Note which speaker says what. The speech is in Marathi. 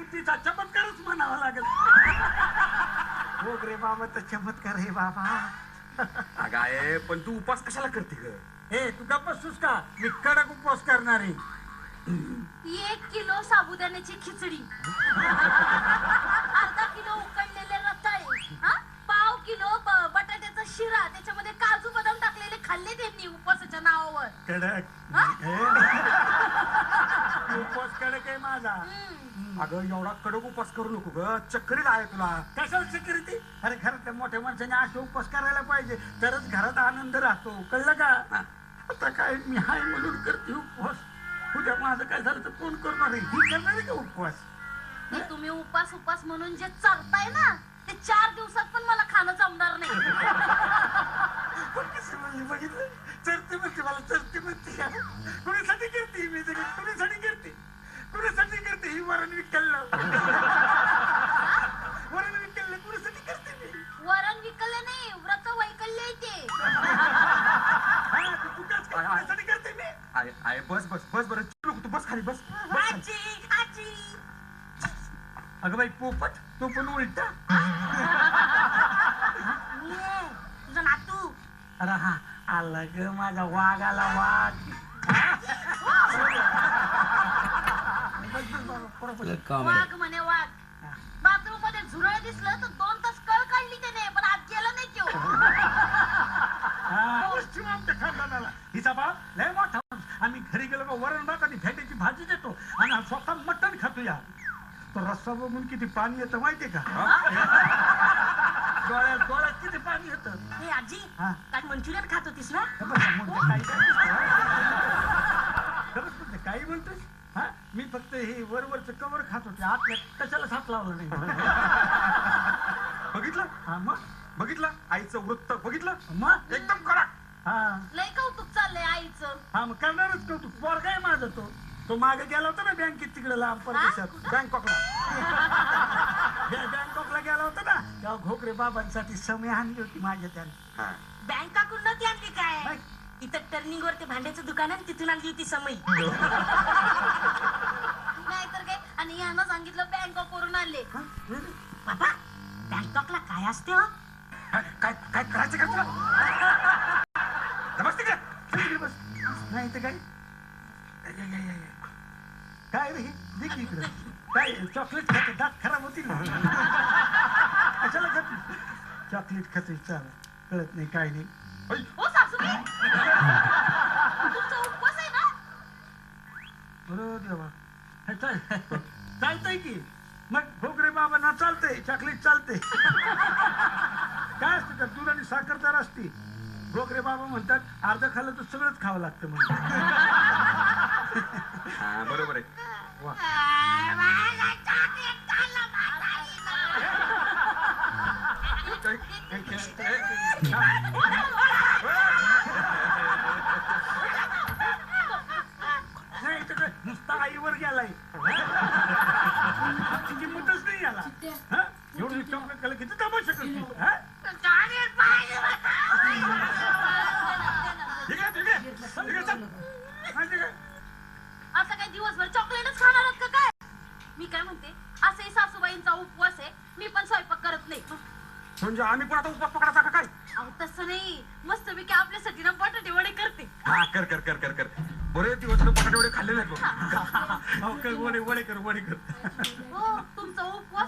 Speaker 1: शांतीचा चमत्कारच म्हणावा लागेल. हो रे बाबा, तर चमत्कार आहे बाबा.
Speaker 2: अगं आहे, पण तू उपास कशाला करते ग?
Speaker 1: हे तू गप्प बसूस का? मी कडक उपवास करणार आहे.
Speaker 3: 1 किलो साबुदाण्याची खिचडी, अर्धा किलो उकडलेले रताळे, पाव किलो बटाट्याचा शिरा, त्याच्यामध्ये काजू बदाम टाकलेले खाल्ले त्यांनी उपवासाच्या नावावर.
Speaker 1: कडक उपवास कडक आहे माझा.
Speaker 2: अगं एवढा कडक उपास करू नको ग, चक्करीत आहे तुला.
Speaker 1: कशाला सिक्युरिटी? अरे खरं तर मोठ्या माणसाने असे उपवास करायला पाहिजे, तरच घरात आनंद राहतो. कळलं का? आता काय मी हाय म्हणून करते उपवास. उद्या माझं काय झालं तर कोण करणार आहे? ही करणार आहे का उपवास?
Speaker 3: हे तुम्ही उपास म्हणून जे चालताय ना, ते 4 दिवसात पण मला खाणं जमणार नाही.
Speaker 1: पण कसं म्हणली बघितलं? चरते म्हणते मला, चरते म्हणते. कुणीसाठी करते मी? कुणीसाठी करते? कुणासाठी करते ही? वरण विकलं, वरण विकलं कुणासाठी करते मी?
Speaker 3: वरण विकलं नाही, व्रत वैकल्य आहे ते.
Speaker 1: तू कुणासाठी करते मी?
Speaker 2: आहे बस बस बस बरं, चिडू नको तू, बस खाली बस.
Speaker 3: आजी आजी.
Speaker 1: अगं बाई पोपट, तो पण उलटा.
Speaker 3: तुझा नातू.
Speaker 1: अरे हा आला ग माझा वाघ, आला वाघ.
Speaker 3: वाघ म्हणे वाघ. बाथरूम मध्ये झुरळ दिसलं तर 2 तास कळ काढली त्याने, पण आज गेला नाही तो.
Speaker 1: आमच्या खानदानाला हिचा बाप लय मोठा माणूस. आम्ही घरी गेलो का वरण भात आणि भेंडीची भाजी देतो आणि हा स्वतः मटण खातो. या तो रस्सा बघून किती पाणी येतं माहितीये का? डोळ्यात किती पाणी येतं.
Speaker 3: हे आजी, काय मंचुरियन खात होतीस ना?
Speaker 1: काही म्हणतोस? हा, मी फक्त हे वरवरचं कवर खात होते, आतल्या कशालाच हात लावला नाही.
Speaker 2: बघितलं?
Speaker 1: हा मग
Speaker 2: बघितलं आईचं वृत्त, बघितलं
Speaker 1: मग
Speaker 2: एकदम कडक.
Speaker 1: हा
Speaker 3: लय कौतुक चाललंय आईचं.
Speaker 1: हा मग करणारच कौतुक. पोरगा आहे माझा तो मागे गेला होता ना बँकेत, तिकडे लांब परदेशात,
Speaker 2: बँकॉकला.
Speaker 1: बँकॉकला गेला होता ना, तेव्हा घोकरे बाबांसाठी समय आणली होती माझ्या त्याने.
Speaker 3: बँकाकडून नव्हती आणली काय? इथं टर्निंग वर ते भांड्याचं दुकान आहे, तिथून आणली होती समय. नाहीतर काय. आणि यांना सांगितलं बँकॉक वरून आणले. बाबा, बँकॉकला काय असते? हो
Speaker 2: काय काय करायचं का तुला? बस तिकडे
Speaker 1: बस. नाही तर काय रे, देख इकडे. काय चॉकलेट खाते, दात खराब होतील ना. कशाला खाते? चॉकलेट खाते, चाल कळत नाही काय नाही.
Speaker 3: हो सासूबाई, तुमचा उपवास आहे ना?
Speaker 1: बरोबर देवा, चालतंय की. मग भोगरे बाबांना चालतंय, चॉकलेट चालते. काय असतं का, दूध आणि साखर तर असते. भोगरे बाबा म्हणतात अर्ध खाल्लं तर सगळंच खावं लागतं म्हणून.
Speaker 2: बरोबर आहे.
Speaker 1: नाही तर नुसता आईवर गेलाय, किंमतच नाही याला. एवढं चॉकलेट खाल्लं किती तमाशा करतो.
Speaker 3: आता काय दिवसभर चॉकलेटच खाणार आहात का काय? मी काय म्हणते, असे सासूबाईंचा उपवास आहे, मी पण स्वयंपाक करत नाही.
Speaker 2: म्हणजे आम्ही पण आता उपवास पकडायचा का काय?
Speaker 3: अहो तसं नाही, मस्तपैकी आपल्यासाठी ना बटाटे वडे करते.
Speaker 2: हा कर कर कर कर कर. बरे दिवस बटाटे वडे खाल्ले नाहीत.
Speaker 1: वडे कर.
Speaker 3: हो, तुमचा उपवास